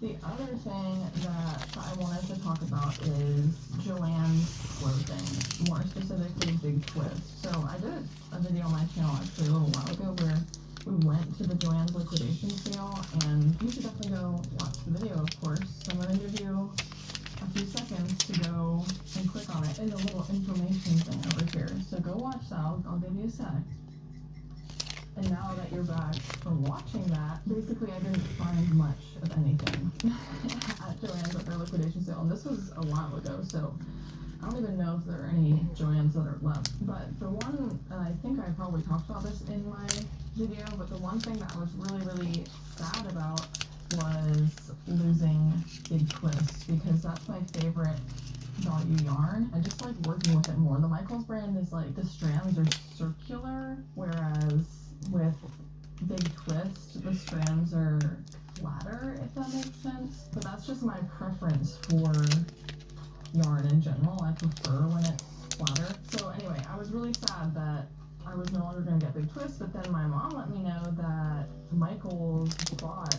The other thing that I wanted to talk about is Joanne's clothing, more specifically Big Twist. So I did a video on my channel actually a little while ago where we went to the Joanne's liquidation sale, and you should definitely go watch the video, of course. So I'm going to give you a few seconds to go and click on it in the little information thing over here. So go watch that. I'll give you a sec. And now that you're back from watching that, basically I didn't find much of anything at Joann's at their liquidation sale. And this was a while ago, so I don't even know if there are any Joann's that are left. But the one, and I think I probably talked about this in my video, but the one thing that I was really, really sad about was losing Big Twist, because that's my favorite value yarn. I just like working with it more. The Michaels brand is like, the strands are circular, whereas with Big Twist, the strands are flatter, if that makes sense. But that's just my preference for yarn in general. I prefer when it's flatter. So anyway, I was really sad that I was no longer going to get Big Twist, but then my mom let me know that Michaels bought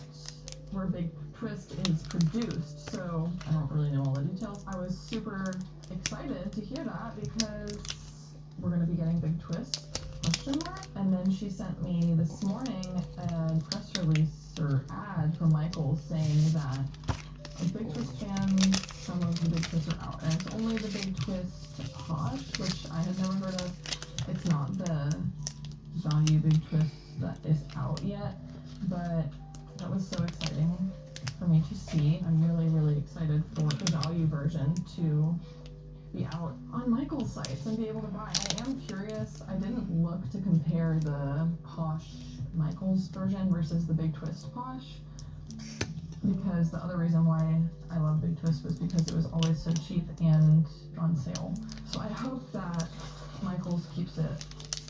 where Big Twist is produced. So I don't really know all the details. I was super excited to hear that because we're going to be getting Big Twist. And then she sent me this morning a press release or ad from Michaels saying that Big Twist fans, some of the Big Twists are out, and it's only the Big Twist Posh, which I had never heard of. It's not the value Big Twist that is out yet, but that was so exciting for me to see. I'm really, really excited for the value version to be out on Michaels sites and be able to buy. I am curious. I didn't look to compare the Posh Michaels version versus the Big Twist Posh, because the other reason why I love Big Twist was because it was always so cheap and on sale. So I hope that Michaels keeps it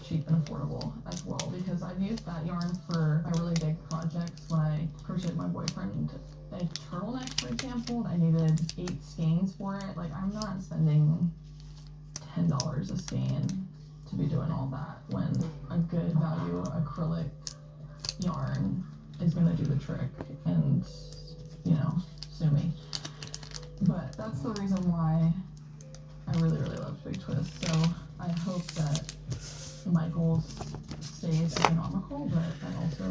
cheap and affordable as well, because I've used that yarn for my really big projects. When I crocheted my boyfriend a turtleneck, for example, I needed 8 skeins for it. Like, I'm not spending $10 a skein to be doing all that when a good value acrylic yarn is going to do the trick and, you know, sue me. But that's the reason why I really, really love Big Twist. So I hope that Michaels stays economical, but I also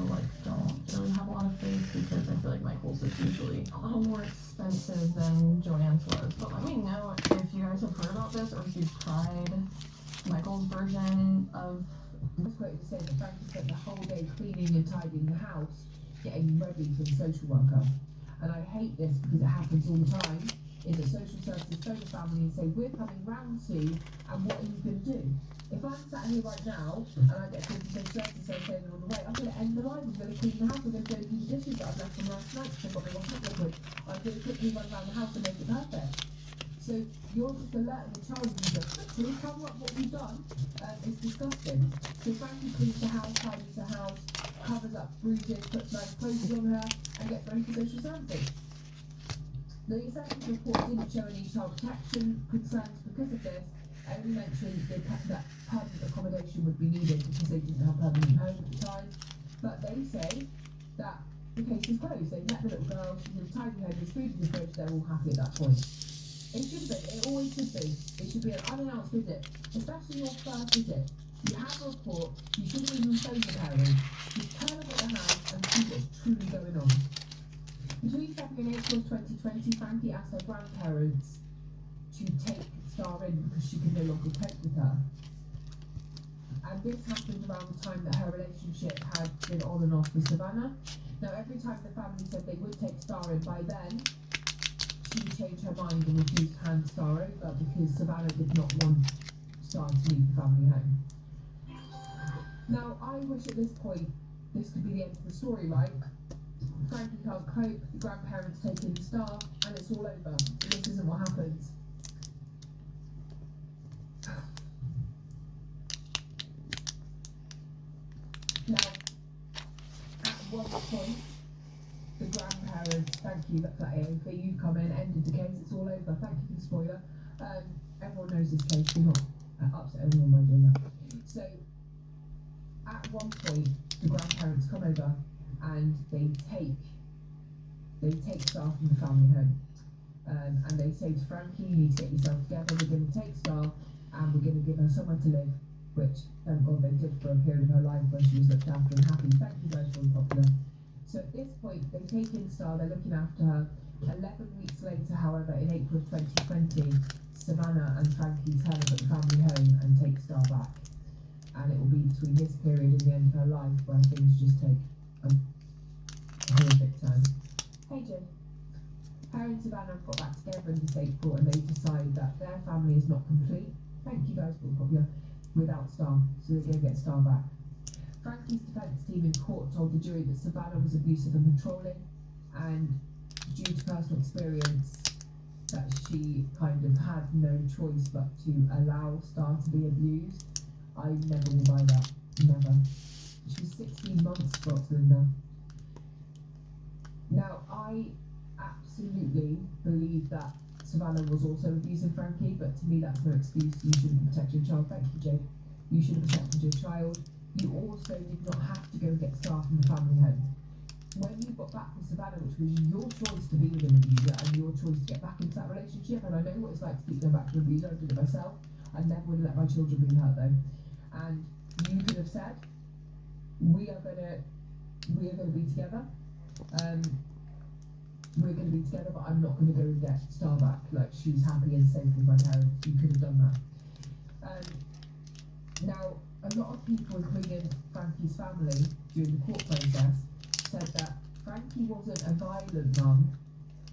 don't really have a lot of faith, because I feel like Michaels is usually a little more expensive than Joann's was. But let me know if you guys have heard about this, or if you've tried Michaels' version of. I was quoted to say that Frankie spent the whole day cleaning and tidying the house, getting ready for the social worker. And I hate this because it happens all the time. Is that social services phone the family and say, we're coming round to, and what are you going to do? If I'm sat here right now and I get called to social services saying they're on the way, I'm going to end the line. I'm going to clean the house. I'm going to go do the dishes that I've left from last night because I've got my washing up liquid. I'm going to quickly run around the house and make it perfect. So you're just alerting the child and you go, quickly cover up what we've done. It's disgusting. So Frankie cleans the house, tidies the house, covers up bruises, puts nice clothes on her, and gets ready for social services. The assessment report didn't show any child protection concerns because of this. I only mentioned that permanent accommodation would be needed because they didn't have permanent home at the time. But they say that the case is closed. They've met the little girl, she's in a tidy home, there's food in the fridge, they're all happy at that point. It should be, it always should be. It should be an unannounced visit, especially your first visit. You have a report, you shouldn't even phone the parents. You turn up at the house and see what's truly going on. Between February and April 2020, Frankie asked her grandparents to take Star in because she could no longer cope with her. And this happened around the time that her relationship had been on and off with Savannah. Now, every time the family said they would take Star in, by then, she changed her mind and refused to hand Star over because Savannah did not want Star to leave the family home. Now, I wish at this point this could be the end of the story, right? Frankie can't cope, the grandparents take in Star, and it's all over. And this isn't what happens. Now, at one point, the grandparents, thank you for AOP, you come in, ended the case, it's all over. Thank you for the spoiler. Everyone knows this case, do not upset everyone by doing that. So, at one point, the grandparents come over and they take they take Star from the family home. And they say to Frankie, you need to get yourself together, we're going to take Star and we're going to give her somewhere to live, which thank God they did for a period of her life where she was looked after and happy. Thank you guys for being popular. So at this point, they take in Star, they're looking after her. 11 weeks later, however, in April of 2020, Savannah and Frankie turn up at the family home and take Star back. And it will be between this period and the end of her life where things just take a horrific turn. Hey Jim. Harry and Savannah got back together in this April and they decide that their family is not complete. Thank you guys for being popular. Without Star, so they're going to get Star back. Frankie's defence team in court told the jury that Savannah was abusive and controlling, and due to personal experience, that she kind of had no choice but to allow Star to be abused. I never will buy that. Never. She was 16 months, Linda. Now, I absolutely believe that Savannah was also abusing Frankie, but to me that's no excuse. You should have protected your child. Thank you, Jade. You should have protected your child. You also did not have to go and get Star from the family home. When you got back with Savannah, which was your choice to be with an abuser and your choice to get back into that relationship, and I know what it's like to keep going back to an abuser. I did it myself. I never would let my children be hurt though. And you could have said, we are gonna be together. We're going to be together, but I'm not going to go and get Star back. Like, she's happy and safe with my parents. You could have done that. Now, a lot of people, including Frankie's family, during the court process, said that Frankie wasn't a violent mum,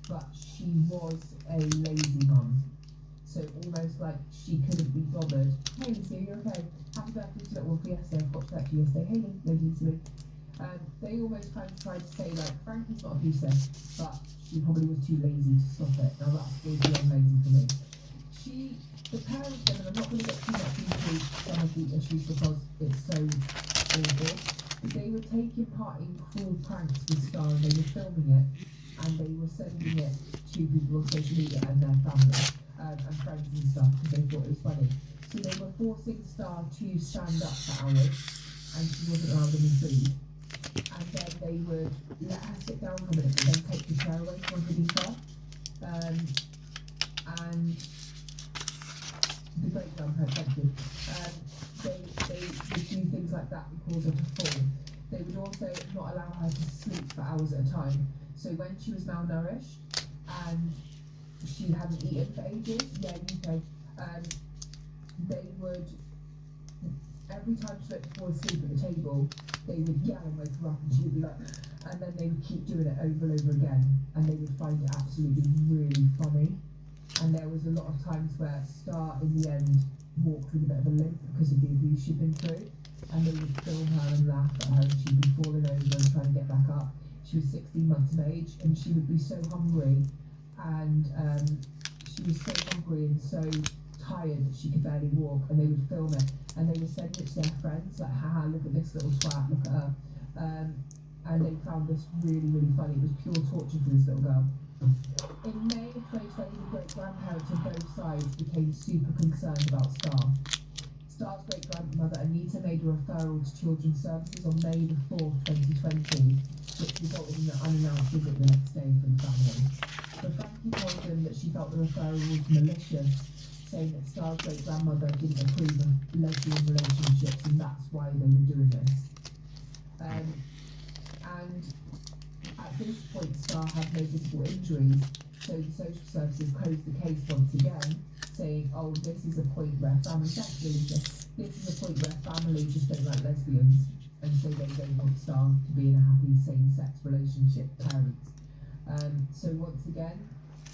but she was a lazy mum. So almost like she couldn't be bothered. Hey, Lucy, are you okay? Happy birthday to that one for yesterday. I forgot to text you yesterday. Hey, Lady Lucy. They almost kind of tried to say, like, Frankie's not abusive, but she probably was too lazy to stop it. Now that's way beyond lazy for me. The parents, and I'm not going to get too much into some of the issues because it's so awful, but they were taking part in cruel pranks with Star and they were filming it and they were sending it to people on social media and their family and friends and stuff because they thought it was funny. So they were forcing Star to stand up for hours and she wasn't allowed any food. And then they would let her sit down for a minute, but then take the chair away from underneath her. And the great grandparent, thank you. They would do things like that and cause her to fall. They would also not allow her to sleep for hours at a time. So when she was malnourished and she hadn't eaten for ages, UK, they would, every time she went to fall asleep at the table, they would yell and wake her up and she would be like, and then they would keep doing it over and over again and they would find it absolutely really funny. And there was a lot of times where Star in the end walked with a bit of a limp because of the abuse she'd been through, and they would film her and laugh at her and she'd be falling over and trying to get back up. She was 16 months of age and she would be so hungry and she was so hungry and so tired that she could barely walk, and they would film it and they would send it to their friends like, haha, look at this little twat, look at her. And they found this really, really funny. It was pure torture for this little girl. In May of 2020, the great-grandparents of both sides became super concerned about Star. Star's great-grandmother Anita made a referral to Children's Services on May the 4th, 2020, which resulted in an unannounced visit the next day for the family. But Frankie told them that she felt the referral was malicious, saying that Star's great-grandmother didn't approve of lesbian relationships and that's why they were doing this. And at this point, Star had no visible injuries, so the social services closed the case once again, saying, oh, this is a point where families, this is a point where families just don't like lesbians, and so they don't want Star to be in a happy same-sex relationship parents. So once again,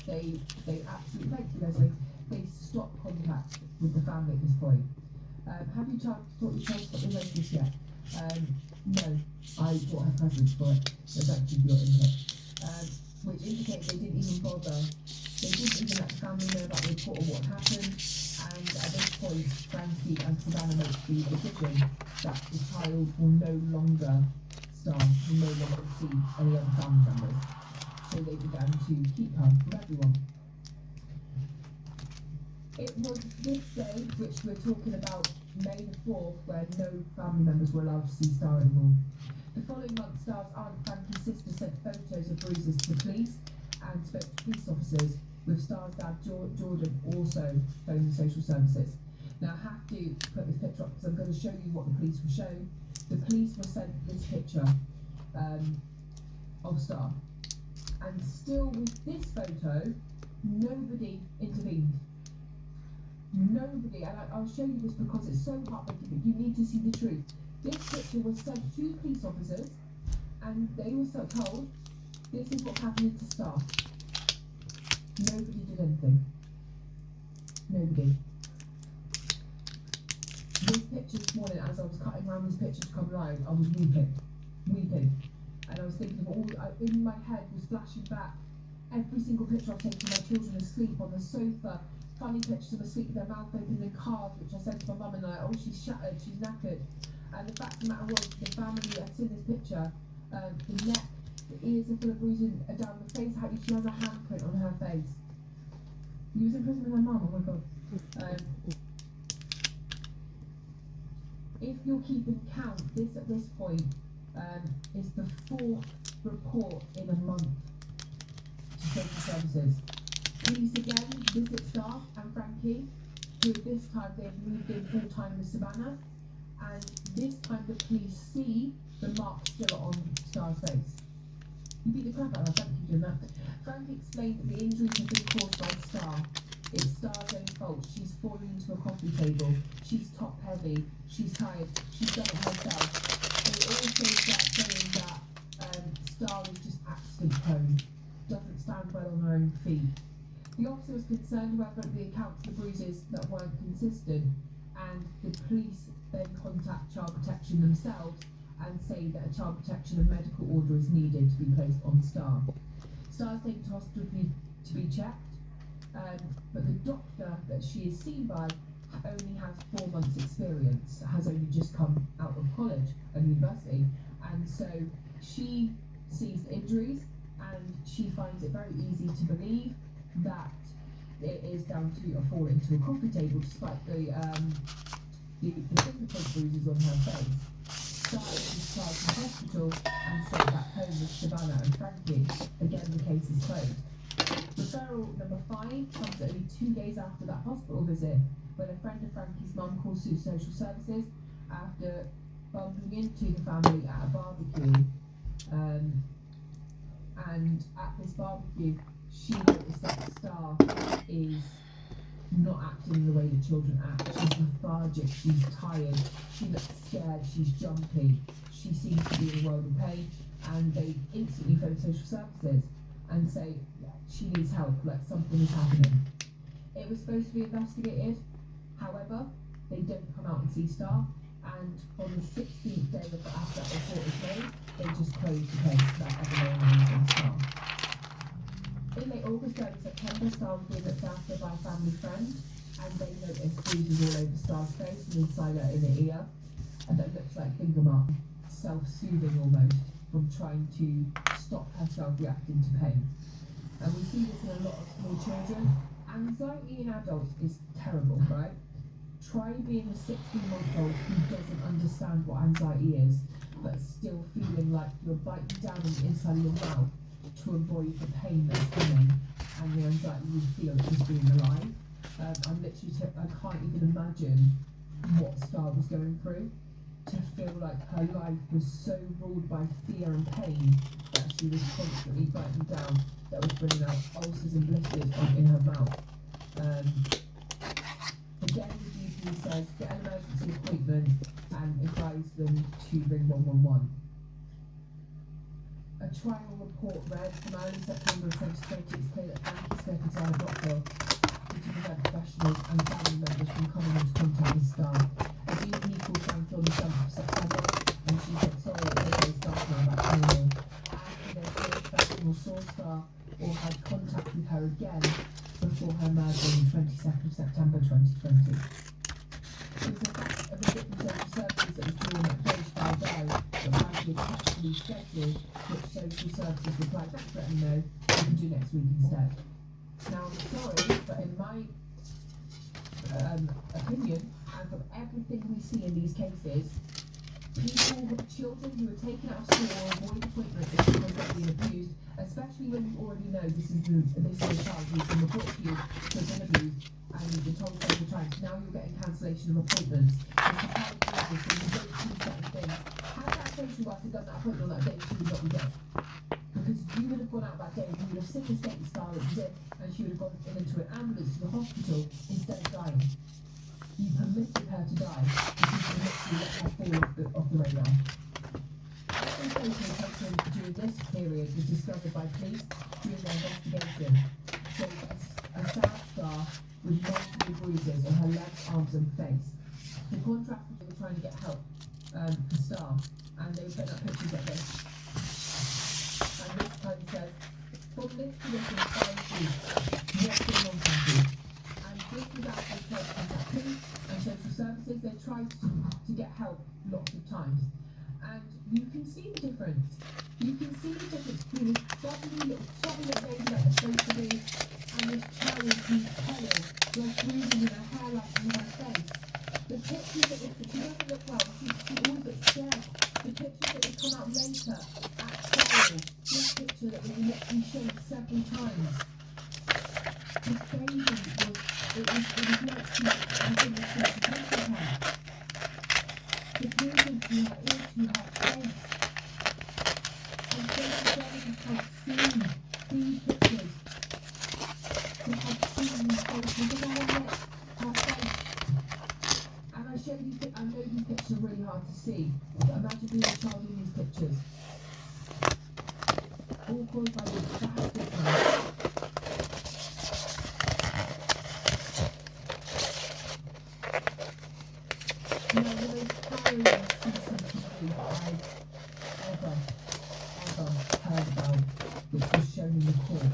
they absolutely, thank you Leslie, they stopped contact with the family at this point. Have you thought you tried to stop the notice yet? No, I bought her presents for it, so thank you for your input. Which indicates they didn't even bother, they didn't even let the family know about the report or what happened, and at this point, Frankie and Savannah make the decision that the child will no longer see any other family members. So they began to keep her from everyone. It was this day, which we're talking about, May the 4th, where no family members were allowed to see Star anymore. The following month, Star's aunt Frankie's sister sent photos of bruises to the police and spoke to police officers, with Star's dad Jordan also phoned the social services. Now I have to put this picture up because I'm going to show you what the police were shown. The police were sent this picture of Star, and still with this photo, nobody intervened. Nobody, and I'll show you this because it's so heartbreaking, but you need to see the truth. This picture was sent to police officers, and they were told, this is what's happening to Star. Nobody did anything. Nobody. This picture this morning, as I was cutting around this picture to come live, I was weeping. And I was thinking of all, in my head was flashing back every single picture I've taken of my children asleep on the sofa, funny pictures of them asleep with their mouth open and carved, which I said to my mum and like, oh, she's shattered, she's knackered. And the fact of the matter was, the family that's in this picture, the neck, the ears are full of bruising down the face, she has a handprint on her face. He was in prison with her mum, oh my god. If you're keeping count, this at this point is the 4th report in a month to social services. Police again visit Star and Frankie, who at this time they've moved in full time with Savannah, and this time the police see the marks still on Star's face. You beat the crap out of her, thank you for doing that. Frankie explained that the injuries have been caused by Star. It's Star's own fault. She's fallen into a coffee table. She's top heavy. She's tired. She's done it herself. They also start saying that Star is just accident prone. Doesn't stand well on her own feet. The officer was concerned, however, at the accounts of the bruises that weren't consistent, and the police then contact Child Protection themselves and say that a child protection and medical order is needed to be placed on Star. Star's taken to hospital to be checked, but the doctor that she is seen by only has 4 months experience, has only just come out of college and university, and so she sees the injuries and she finds it very easy to believe that it is down to a fall into a coffee table, despite the fingerprint bruises on her face. Star is discharged from hospital and sent back home with Savannah and Frankie. Again, the case is closed. Referral number 5 comes only 2 days after that hospital visit, when a friend of Frankie's mum calls to social services after bumping into the family at a barbecue. And at this barbecue, she noticed that Star is not acting in the way that children act. She's lethargic, she's tired, she looks scared, she's jumpy, she seems to be in a world of pain, and they instantly phone social services and say she needs help, like something is happening. It was supposed to be investigated, however, they don't come out and see Star, and on the 16th day after that report is made, they just closed the case without ever knowing anything of Star. In late August, early September, Star was being looked after by a family friend, and they noticed bruises all over Star's face and inside her inner ear, and that looks like finger marks, self-soothing almost, from trying to stop herself reacting to pain. And we see this in a lot of small children. Anxiety in adults is terrible, right? Try being a 16-month-old who doesn't understand what anxiety is, but still feeling like you're biting down on the inside of your mouth to avoid the pain that's coming and the anxiety you feel at just being alive. I can't even imagine what Star was going through, to feel like her life was so ruled by fear and pain that she was constantly biting down, that was bringing out ulcers and blisters in her mouth. Again, the GP says get an emergency appointment and advise them to ring 111. A trial report read from early September 2020, it's clear that Frankie slipped inside a doctor to prevent professionals and family members from coming into contact with Star. A GP called Frankie on the 7th of September, and she said, sorry, it's okay, Star's now back to normal. After their first professional saw Star or had contact with her again before her murder on the 22nd of September 2020. It was the fact of the victim social services that was drawn at close by day that Frankie had actually scheduled, which social services replied, thanks for letting me know, we can do next week instead. Now, I'm sorry, but in my opinion, and from everything we see in these cases, Children who are taken out of school or avoid appointments because they're being abused, especially when you already know this is a child who's been reported to you for been abused and you've been told several times. Now you're getting cancellation of appointments. It's a part of this when you don't do certain things. Had that social worker done that appointment on that day, she would not be dead. Because you would have gone out that day and you would have seen the state of star that was in, and she would have gone into an ambulance to the hospital instead of dying. You permitted her to die because you literally let her fall off the radar. Photo taken during this period was discovered by police during their investigation. Shows a sad scar with multiple bruises on her legs, arms and face. The contractors were trying to get help for Star, and they were putting up pictures like this. And this kind of says, from this condition 5 weeks, what's going on, Kathy? And this was after they tried to contact police and social services. They tried to get help lots of times. And you can see the difference. You can see the difference between this bubbly little baby like they're supposed to be and this child who's pale, like bruising in her hair, like in her face. The pictures that she doesn't look well, she always looks scared. The pictures that would come out later at trial, this picture that was literally shown several times. This baby was like she was in the concentration camp. The bruising from her ear to her face. And social services had seen these pictures. They had seen these photos. Look at her neck, her face. And I know these pictures are really hard to see, but imagine being a child in these pictures. All caused by this bastard man. You know, the most harrowing CCTV I've ever heard about, which was shown in the court,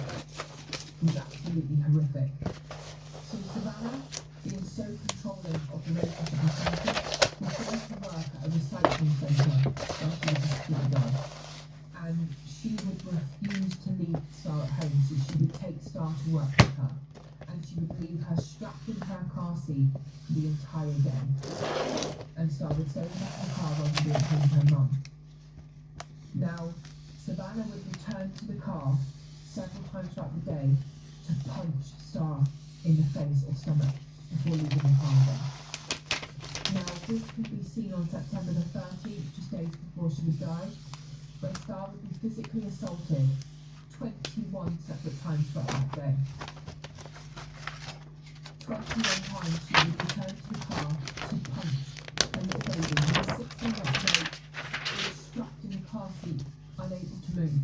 was absolutely horrific. So Savannah, being so controlling of the relationship with Frankie, was going to work at a recycling centre while she was a school girl. And she would refuse to leave Star at home, so she would take Star to work with her. And she would leave her strapped in her car seat for the entire day. And Star would stay in the car while she went home with her mum. Now, Savannah would return to the car several times throughout the day to punch Star in the face or stomach before leaving the car again. Now, this could be seen on September the 13th, just days before she would die, where Star would be physically assaulted 21 separate times throughout that day. 21 times she would return to the car to punch a little baby who was 16 months old, who was strapped in the car seat, unable to move.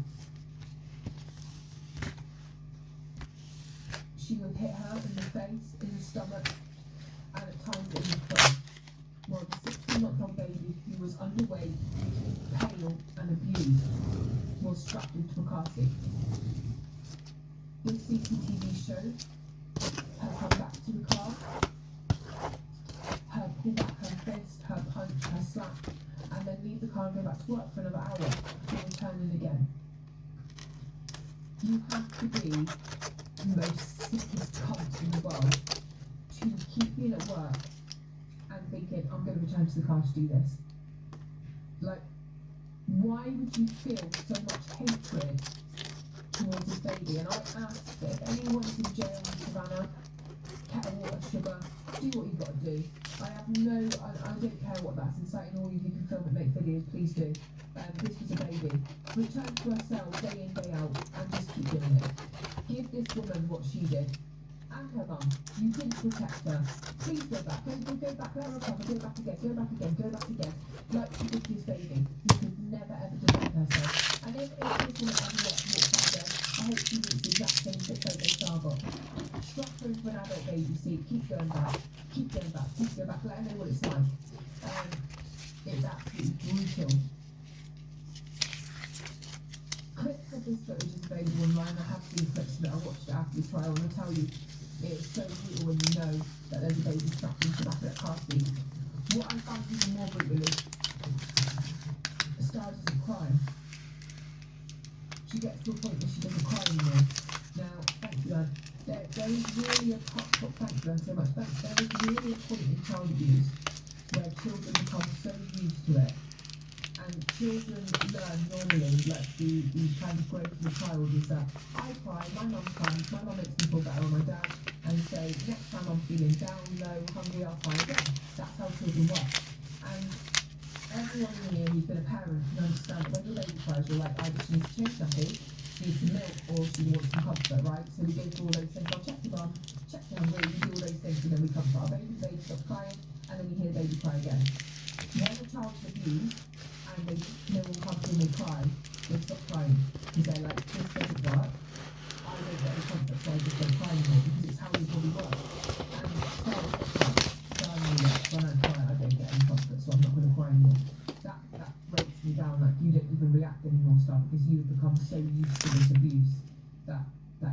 She would hit her in the face, in the stomach, and at times in the foot, while the 16-month-old baby, who was underweight, pale and abused, was strapped into a car seat. This CCTV showed her come back to the car, her pull back her fist, her punch, her slap, and then leave the car and go back to work for another hour, and return in again. You have to be the most sickest cunt in the world to keep being at work and thinking, I'm going to return to the car to do this. Like, why would you feel so much hatred towards this baby? And I ask that if anyone's in jail in Savannah, kettle water, sugar, do what you've got to do. I don't care what that's inciting, or you can film it, make videos, please do. This was a baby. Return to her cell day in, day out, and just keep doing it. Give this woman what she did. And her mum. You didn't protect her. Please go back. Go back, let her recover, go back again. Like she did to this baby, who could never ever defend herself. And if this woman ever walks back there, I hope she meets the exact same shit that they Star got. Strap her into an adult baby seat, keep going back, let her know what it's like. It's absolutely brutal. Clips of this footage is available online. I have seen clips of it. I watched it after the trial, and I tell you, it's so brutal when you know that there's a baby strapped into the back of that car seat. What I found even more brutal is Star doesn't cry. She gets to a point where she doesn't cry anymore. Now, thank you, Lord. There is really a thank you so much. There is really a point in child abuse where children become so used to it And children learn normally, like the kind of growth of the child is that I cry, my mum cries, my mum makes me feel better, or my dad, and so next time I'm feeling down, low, hungry, I'll cry again. That's how children work. And everyone here who's been a parent can understand that when your baby cries, you're like, either she needs to change something, she needs some milk, or she wants some comfort, right? So we go through all those things. I'll check your bum, check your hungry, we do all those things, and then we comfort our baby, the baby stops crying, and then we hear the baby cry again. When a child's abused, and they no one comes in and they cry, they stop crying, because they're like, this doesn't work, I don't get any comfort, so I just don't cry anymore, because it's how your body works. And start when I cry, I don't get any comfort, so I'm not going to cry anymore. That breaks me down, like you don't even react anymore, stuff, because you've become so used to this abuse that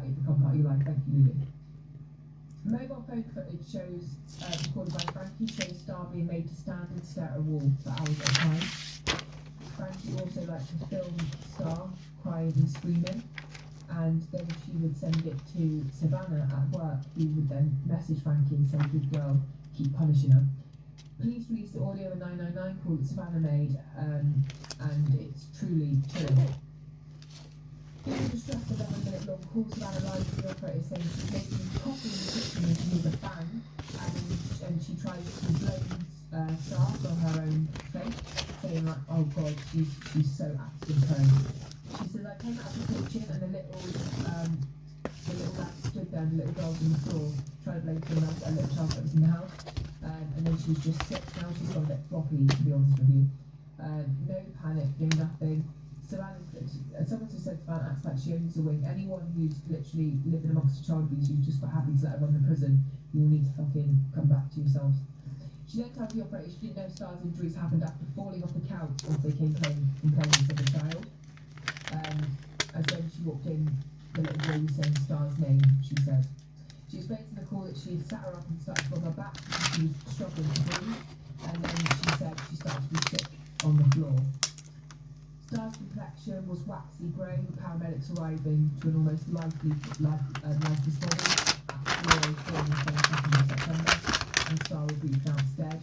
it becomes part of your life. Thank you, Lily. Mobile phone footage shows, recorded by Frankie, shows Star being made to stand and stare at a wall for hours at a time. Frankie also liked to film Star crying and screaming, and then she would send it to Savannah at work, who would then message Frankie and say, good girl, keep punishing her. Police released the audio of a 999 call that Savannah made, and it's truly chilling. In the distress of 11-minute long call, Savannah lied to the operator saying she's making coffee in the kitchen and she hears a bang, and she tries to blame Star for her own fate, saying like, oh god, she's so accident prone. She says, I came out of the kitchen and the little lad stood there and the little girl was on the floor, trying to blame someone else, a little child that was in the house, and then she was just sick. Now she's got a bit floppy, to be honest with you. No panic, doing nothing. Someone just said Savannah acts like she owns a wing. Anyone who's literally living amongst a child abuse, who's just got happy to let her run the prison, you will need to fucking come back to yourselves. She then told the operator she didn't know Star's injuries happened after falling off the couch as they came complaining of the child. As when she walked in, the little boy was saying Star's name, she said. She explained in the call that she had sat her up and started to rub her back because she was struggling to breathe, and then she said she started to be sick on the floor. Star's complexion was waxy grey, with paramedics arriving to an almost lifeless body at 4:04 on the 22nd of September, and Star was reached downstairs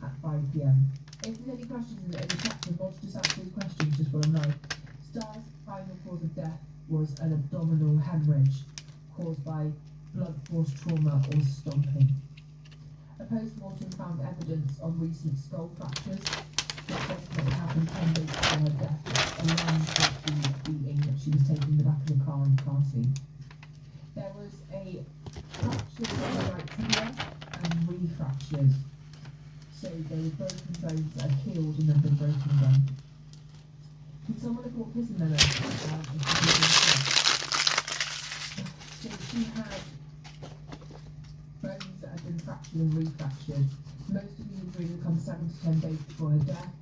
at 5 p.m. If there's any questions in the chat, Mod, just answer these questions just for a know. Star's final cause of death was an abdominal hemorrhage caused by blunt force trauma or stomping. A post-mortem found evidence of recent skull fractures, which definitely happened 10 days before her death, along with the beating that she was taking in the back of the car in the car scene. There was a fracture in the right tibia and refractures. So there were broken bones that had healed and then been broken again. Can someone look at what prison they're in? So she had bones that had been fractured and refractured. Most of the injuries had come 7 to 10 days before her death,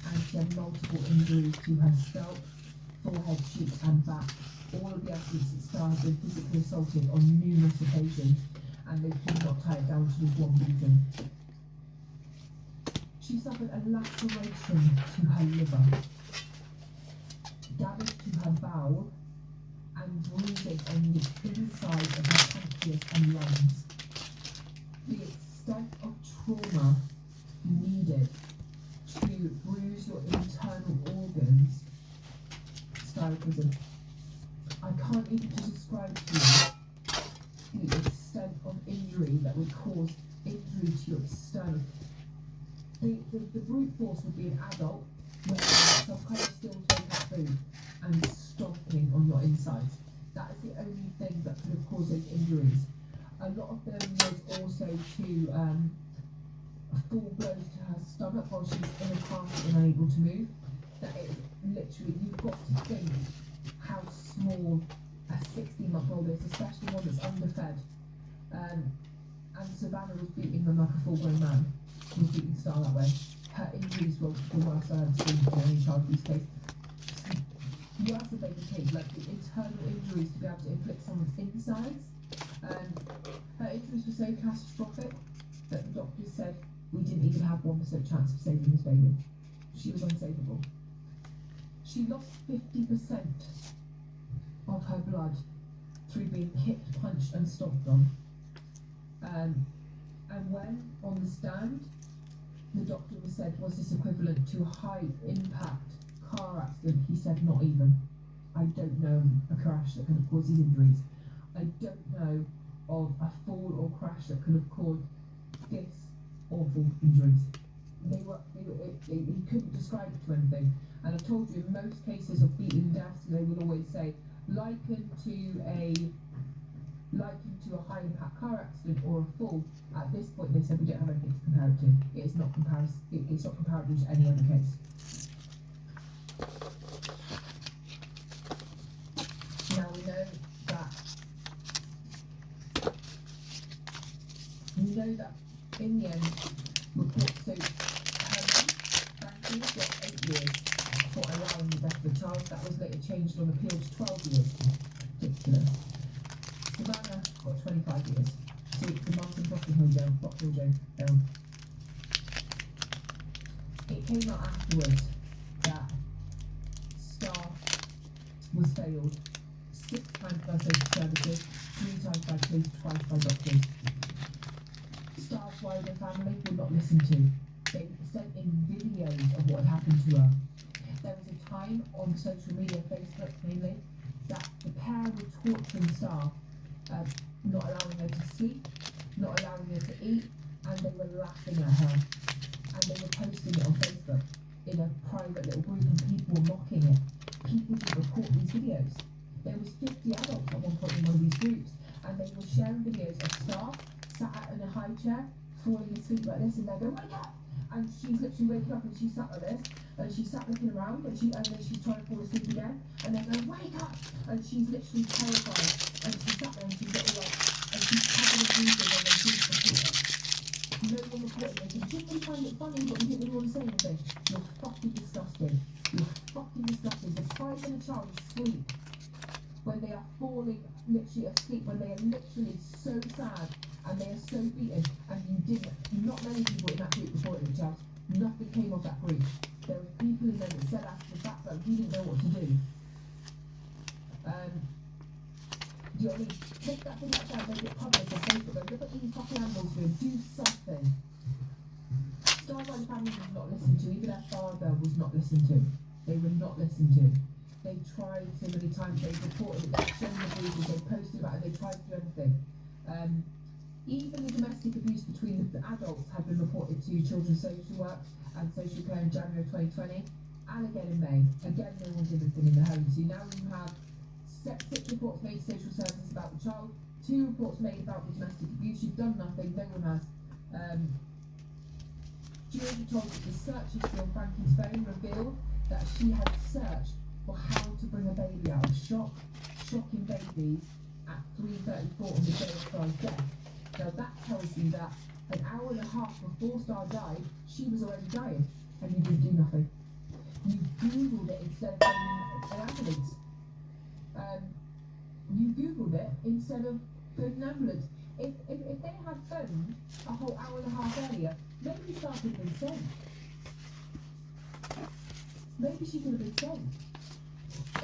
and she had multiple injuries to her scalp, forehead, cheek and back. All of the evidence that Star had been physically assaulted on numerous occasions, and they could not tie it down to just one beating. She suffered a laceration to her liver, damage to her bowel, and bruising on the inside of her pancreas and lungs. The extent of trauma needed to bruise your internal organs, style prison. I can't even describe to you the extent of injury that would cause injury to your external. The brute force would be an adult wearing some kind of steel toe food and stomping on your insides. That is the only thing that could have caused those injuries. A lot of them was also to full blows to her stomach while she's in a car and unable to move. That is literally, you've got to think how small a 16-month-old is, especially one that's underfed. And Savannah was beating them like a full-grown man. She was beating Star that way. Her injuries were the worst I've ever seen in any child abuse case. Worse than baby kid, like the internal injuries to be able to inflict someone's insides. Her injuries were so catastrophic that the doctors said we didn't even have 1% chance of saving this baby. She was unsavable. She lost 50% of her blood through being kicked, punched and stomped on. And when on the stand, the doctor was said, was this equivalent to a high impact car accident? He said, not even. I don't know a crash that could have caused these injuries. I don't know of a fall or crash that could have caused this awful injuries. He couldn't describe it to anything. And I told you, in most cases of beaten deaths, they will always say, likened to a high impact car accident or a fall. At this point, they said we don't have anything to compare it to. It's not comparable to any other case. Now we know that in the end, reports so Frankie got 8 years for allowing the death of the child. That was later changed on appeal to 12 years. Ridiculous. Savannah got 25 years. So the mum in Rock Hill Jail. It came out afterwards that Star was failed 6 times by social services, 3 times by police, twice by doctors. Star's wider family would not listen to. They sent in videos of what had happened to her. There was a time on social media, Facebook mainly, that the pair were torturing Star, not allowing her to sleep, not allowing her to eat, and they were laughing at her. And they were posting it on Facebook in a private little group, and people were mocking it. People didn't report these videos. There was 50 adults at one point in one of these groups, and they were sharing videos of Star sat in a high chair, falling asleep like this, and they go, wake up! And she's literally waking up, and she sat like this, and she sat looking around, and then she's trying to fall asleep again, and they go, wake up! And she's literally terrified, and she sat there, and she's got like, and she's having a breathing, and then she's reported. No one reported it. You didn't really find it funny, but you didn't really want to say anything. You're fucking disgusting. You're fucking disgusting. Depriving a child of sleep when they are falling literally asleep, when they are literally so sad and they are so beaten, and not many people in that group reported it, Charles. Nothing came of that group. There were people in there that said after the fact that we didn't know what to do. Do you know what I mean? Take that thing like that, make it public on Facebook, and look at these fucking animals doing, do something. Star by the family was not listened to, even their father was not listened to. They were not listened to. They tried so many times, they reported it, they showed the bruises, they posted about it, they tried to do everything. Even the domestic abuse between the adults had been reported to children's social work and social care in January 2020, and again in May. Again, no one did anything in the home. So now you have 6 reports made to social services about the child, 2 reports made about the domestic abuse. You've done nothing, no one has. Julie told us the search history on Frankie's phone revealed that she had searched for how to bring a baby out of shocking babies at 3:34 on the day of Star's death. Now that tells you that an hour and a half before Star died, she was already dying, and you didn't do nothing. You Googled it instead of phoning an ambulance. You Googled it instead of phoning an ambulance. If they had phoned a whole hour and a half earlier, maybe Star could have been sent. Maybe she could have been sent.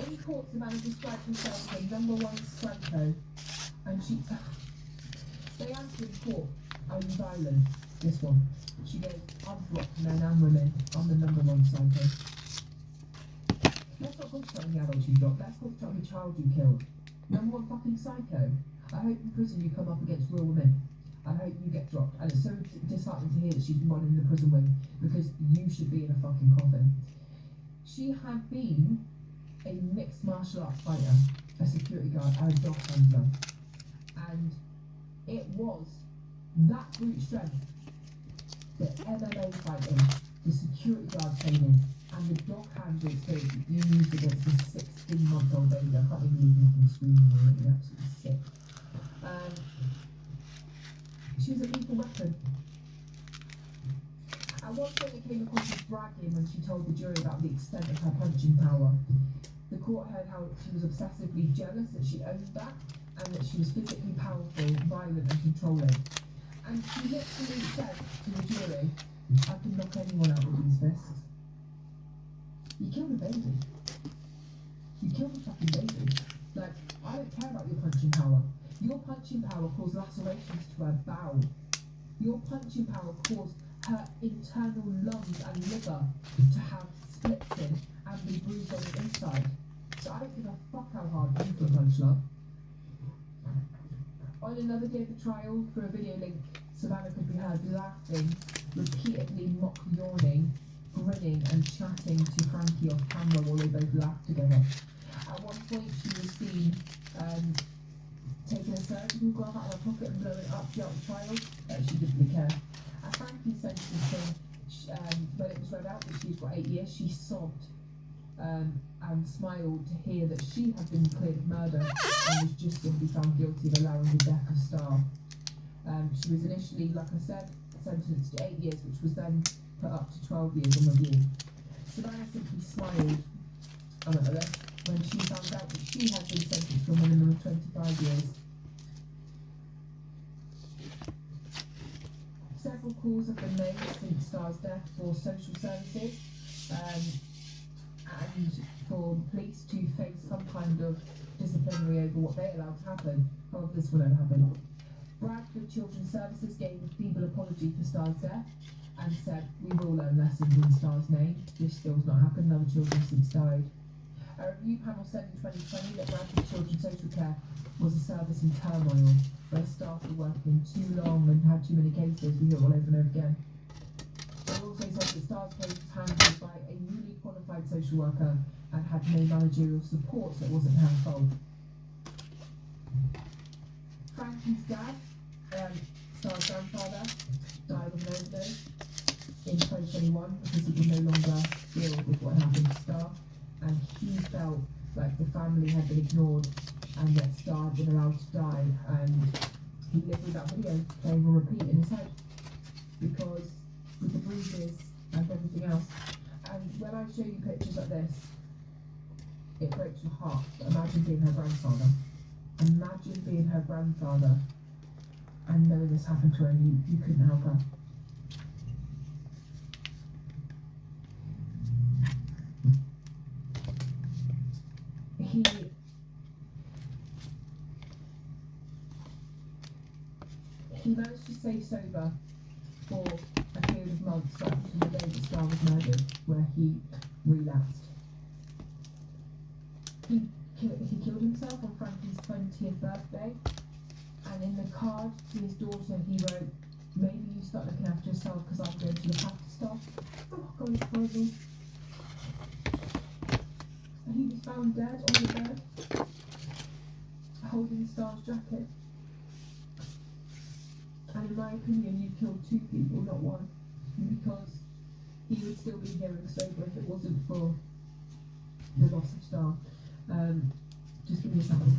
In court, Savannah described herself as a #1 psycho, and they asked in court, are you violent? This one. She goes, I've blocked men and women. I'm the #1 psycho. Let's not concentrate on the adults you blocked. Let's concentrate on the child you killed. #1 fucking psycho. I hope in prison you come up against real women. I hope you get dropped. And it's so disheartening to hear that she's running the prison wing, because you should be in a fucking coffin. She had been a mixed martial arts fighter, a security guard, and a dog handler. And it was that brute strength, the MMA fighting, the security guard training, and the dog handler experience that you used against a 16-month-old baby. I can't even believe nothing screaming already, absolutely sick. She was a lethal weapon. At one point it came across as bragging when she told the jury about the extent of her punching power. The court heard how she was obsessively jealous that she owned that, and that she was physically powerful, violent and controlling. And she literally said to the jury, I can knock anyone out with these fists. You killed a baby. You killed a fucking baby. Like, I don't care about your punching power. Your punching power caused lacerations to her bowel. Your punching power caused her internal lungs and liver to have splits in and be bruised on the inside. So I don't give a fuck how hard you can punch, love. On another day of the trial, for a video link, Savannah could be heard laughing, repeatedly yawning, grinning and chatting to Frankie off camera while they both laughed together. At one point she was seen taking a surgical glove out of her pocket and blowing it up throughout the trial. She didn't really care. At Frankie's sentencing, when it was read out that she's got 8 years, she sobbed and smiled to hear that she had been cleared of murder and was just going to be found guilty of allowing the death of Star. She was initially, like I said, sentenced to 8 years, which was then put up to 12 years on review. Savannah simply smiled when she found out that she had been sentenced to a minimum of 25 years. Several calls have been made since Star's death for social services and for the police to face some kind of disciplinary over what they allowed to happen. However, this will never happen. Bradford Children's Services gave a feeble apology for Star's death and said, "We will learn lessons in Star's name. This still has not happened. Other children since died." A review panel said in 2020 that Bradford Children's Social Care was a service in turmoil, where staff were working too long and had too many cases. We hear it all over and over again. They also said that Star's case was handled by a newly qualified social worker and had no managerial support, so it wasn't her fault. Frankie's dad, Star's grandfather, died of an overdose in 2021 because he could no longer deal with what happened to Star, and he felt like the family had been ignored and that Star had been allowed to die, and he lived with that video playing on repeat in his head because with the bruises and everything else. And when I show you pictures like this, it breaks your heart. But imagine being her grandfather. Imagine being her grandfather and knowing this happened to her and you couldn't help her. He managed to stay sober for a period of months right until the day that Star was murdered, where he relapsed. He killed himself on Frankie's 20th birthday, and in the card to his daughter he wrote, "Maybe you start looking after yourself because I'm going to look after Star." Oh God, it's horrible. And he was found dead on the bed, holding Star's jacket. And in my opinion, you killed 2 people, not 1, because he would still be here and sober if it wasn't for the loss of Star. Just give me a second.